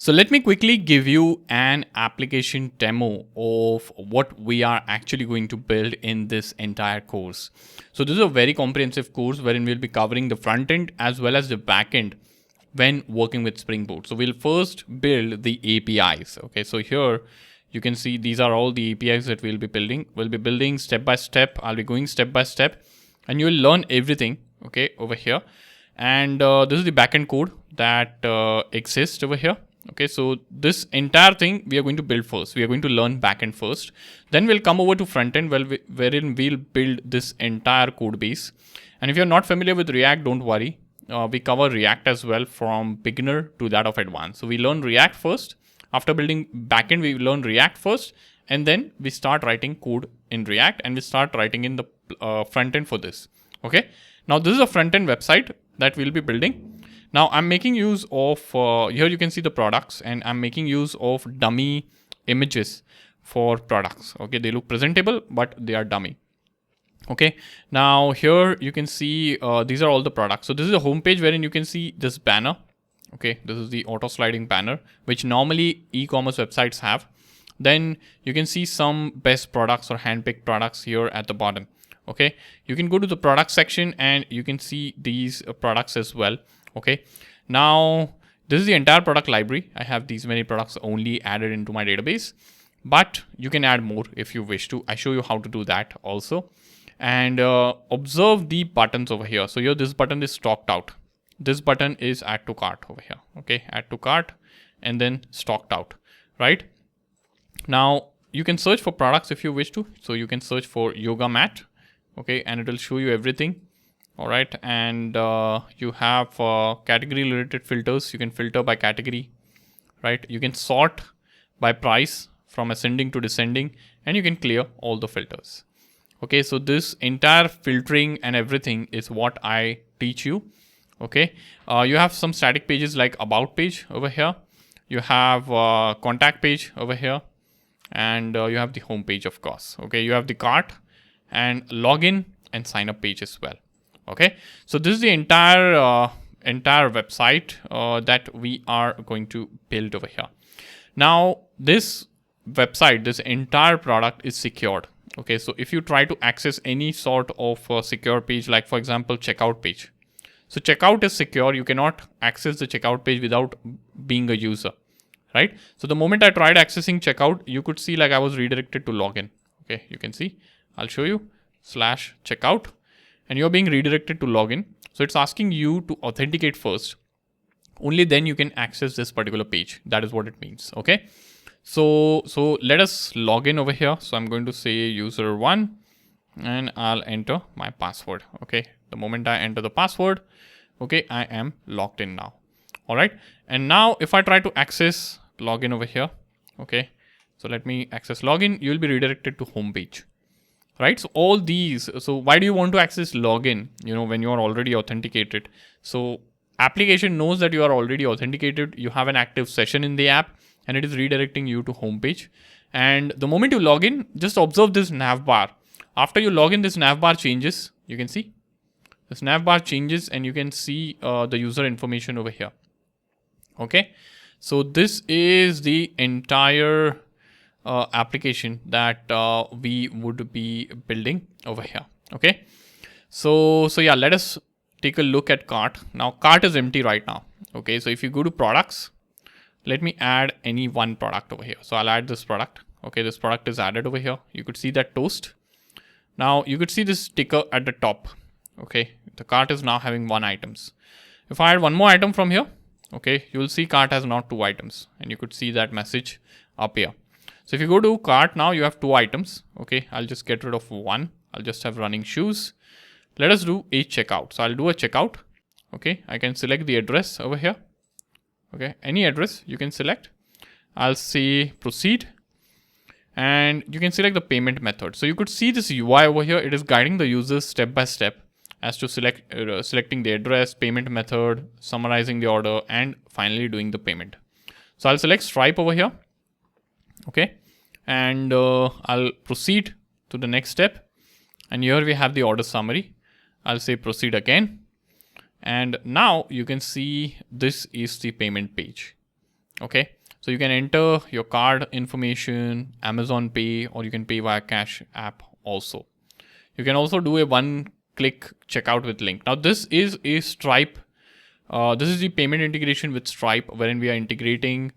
So let me quickly give you an application demo of what we are actually going to build in this entire course. So this is a very comprehensive course wherein we'll be covering the front end as well as the back end when working with Spring Boot. So we'll first build the APIs. Okay, so here you can see these are all the APIs that we'll be building. We'll be building step by step. I'll be going step by step and you'll learn everything, okay, over here. And this is the backend code that exists over here. Okay, so this entire thing we are going to build first. We are going to learn backend first. Then we'll come over to frontend, wherein we'll build this entire code base. And if you're not familiar with React, don't worry. We cover React as well from beginner to that of advanced. So we learn React first. After building backend, we learn React first. And then we start writing code in React and we start writing in the front end for this. Okay. Now this is a front end website that we'll be building. Now I'm making use of, here you can see the products and I'm making use of dummy images for products. Okay. They look presentable, but they are dummy. Okay. Now here you can see, these are all the products. So this is a homepage wherein you can see this banner. Okay. This is the auto sliding banner, which normally e-commerce websites have. Then you can see some best products or handpicked products here at the bottom. Okay. You can go to the product section and you can see these products as well. Okay. Now this is the entire product library. I have these many products only added into my database, but you can add more if you wish to. I show you how to do that also. And observe the buttons over here. So here this button is stocked out. This button is add to cart over here. Okay. Add to cart and then stocked out, right? Now you can search for products if you wish to. So you can search for yoga mat. Okay. And it will show you everything. All right. And you have category related filters. You can filter by category, right? You can sort by price from ascending to descending, and you can clear all the filters. Okay. So this entire filtering and everything is what I teach you. Okay. You have some static pages like about page over here. You have contact page over here, and you have the home page, of course. Okay. You have the cart and login and sign up page as well. Okay, so this is the entire website that we are going to build over here. Now, this website, this entire product is secured. Okay, so if you try to access any sort of secure page, like for example, checkout page. So checkout is secure. You cannot access the checkout page without being a user, right? So the moment I tried accessing checkout, you could see like I was redirected to login. Okay, you can see, I'll show you /checkout. And you're being redirected to login. So it's asking you to authenticate first. Only then you can access this particular page. That is what it means. Okay. So let us log in over here. So I'm going to say user1 and I'll enter my password. Okay. The moment I enter the password, okay, I am logged in now. All right. And now if I try to access login over here, okay. So let me access login. You'll be redirected to home page. Right. So all these, so why do you want to access login, when you are already authenticated? So application knows that you are already authenticated. You have an active session in the app and it is redirecting you to homepage. And the moment you log in, just observe this nav bar. After you log in, this nav bar changes. You can see this nav bar changes and you can see the user information over here. Okay. So this is the entire application that we would be building over here. Okay. So yeah, let us take a look at cart. Now cart is empty right now. Okay. So if you go to products, let me add any one product over here. So I'll add this product. Okay. This product is added over here. You could see that toast. Now you could see this sticker at the top. Okay. The cart is now having 1 items. If I add one more item from here, okay, you will see cart has now 2 items and you could see that message up here. So if you go to cart now, you have 2 items. Okay, I'll just get rid of 1. I'll just have running shoes. Let us do a checkout. So I'll do a checkout. Okay, I can select the address over here. Okay, any address you can select. I'll say proceed. And you can select the payment method. So you could see this UI over here. It is guiding the users step by step as to selecting the address, payment method, summarizing the order, and finally doing the payment. So I'll select Stripe over here. Okay, and I'll proceed to the next step. And here we have the order summary. I'll say proceed again. And now you can see this is the payment page. Okay, So you can enter your card information, Amazon Pay, or you can pay via Cash App also. You can also do a one-click checkout with link. Now this is a Stripe. This is the payment integration with Stripe, wherein we are integrating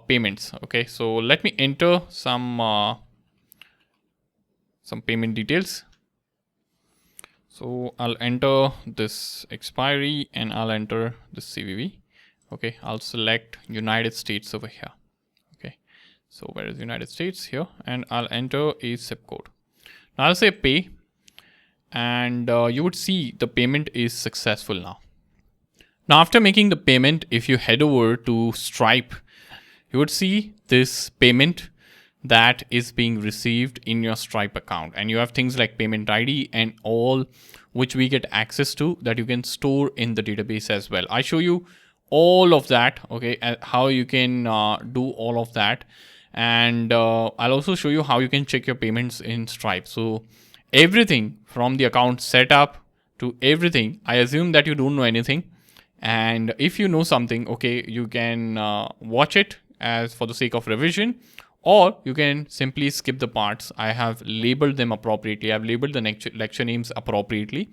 payments. Okay, so let me enter some payment details. So I'll enter this expiry and I'll enter this CVV. Okay, I'll select United States over here. Okay, so where is United States? Here, and I'll enter a zip code. Now I'll say pay, and you would see the payment is successful now. Now after making the payment, if you head over to Stripe, you would see this payment that is being received in your Stripe account, and you have things like payment ID and all which we get access to that you can store in the database as well. I show you all of that, okay, and how you can do all of that, and I'll also show you how you can check your payments in Stripe. So everything from the account setup to everything, I assume that you don't know anything, and if you know something, okay, you can watch it as for the sake of revision, or you can simply skip the parts. I have labeled them appropriately. I've labeled the lecture names appropriately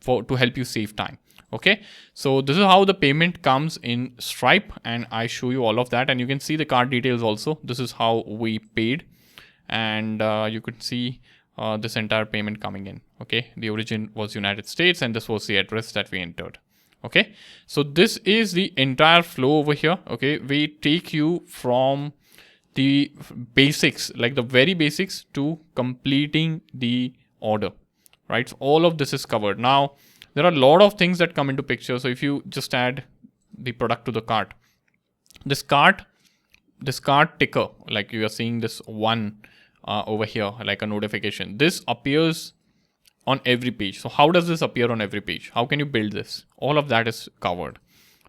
to help you save time. Okay, so this is how the payment comes in Stripe, and I show you all of that, and you can see the card details also. This is how we paid, and you could see this entire payment coming in. Okay, the origin was United States, and this was the address that we entered. Okay, so this is the entire flow over here. Okay, we take you from the basics, like the very basics, to completing the order, right? So all of this is covered. Now there are a lot of things that come into picture. So if you just add the product to the cart, this cart ticker, like you are seeing this one over here, like a notification, this appears on every page. So how does this appear on every page? How can you build this? All of that is covered.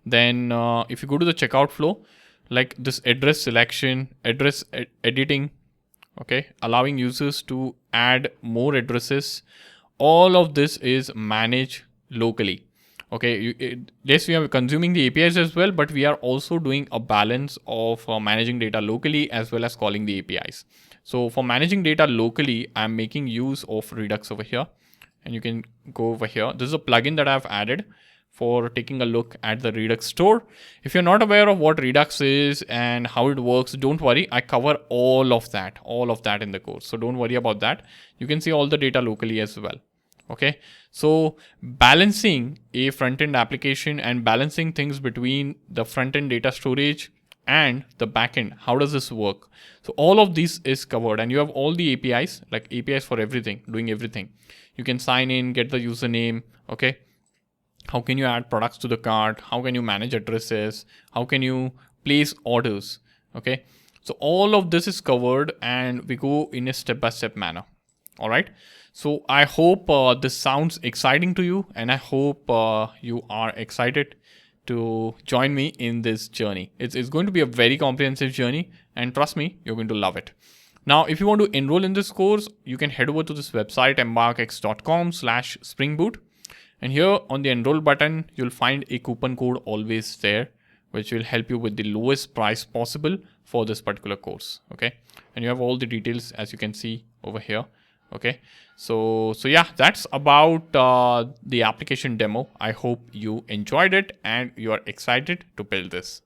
Then if you go to the checkout flow, like this address selection, address editing, okay, allowing users to add more addresses, all of this is managed locally. Okay, yes, we are consuming the APIs as well, but we are also doing a balance of managing data locally as well as calling the APIs. So for managing data locally, I'm making use of Redux over here, and you can go over here. This is a plugin that I've added for taking a look at the Redux store. If you're not aware of what Redux is and how it works, don't worry. I cover all of that in the course. So don't worry about that. You can see all the data locally as well. Okay, so balancing a front-end application and balancing things between the front-end data storage and the backend, how does this work? So all of this is covered, and you have all the APIs, like APIs for everything, doing everything. You can sign in, get the username. Okay, how can you add products to the cart? How can you manage addresses? How can you place orders? Okay, so all of this is covered, and we go in a step-by-step manner. All right, so I hope this sounds exciting to you, and I hope you are excited to join me in this journey. It's going to be a very comprehensive journey, and trust me, you're going to love it. Now, if you want to enroll in this course, you can head over to this website, EmbarkX.com/springboot. And here on the enroll button, you'll find a coupon code always there, which will help you with the lowest price possible for this particular course. Okay, and you have all the details as you can see over here. Okay, so yeah, that's about the application demo. I hope you enjoyed it and you are excited to build this.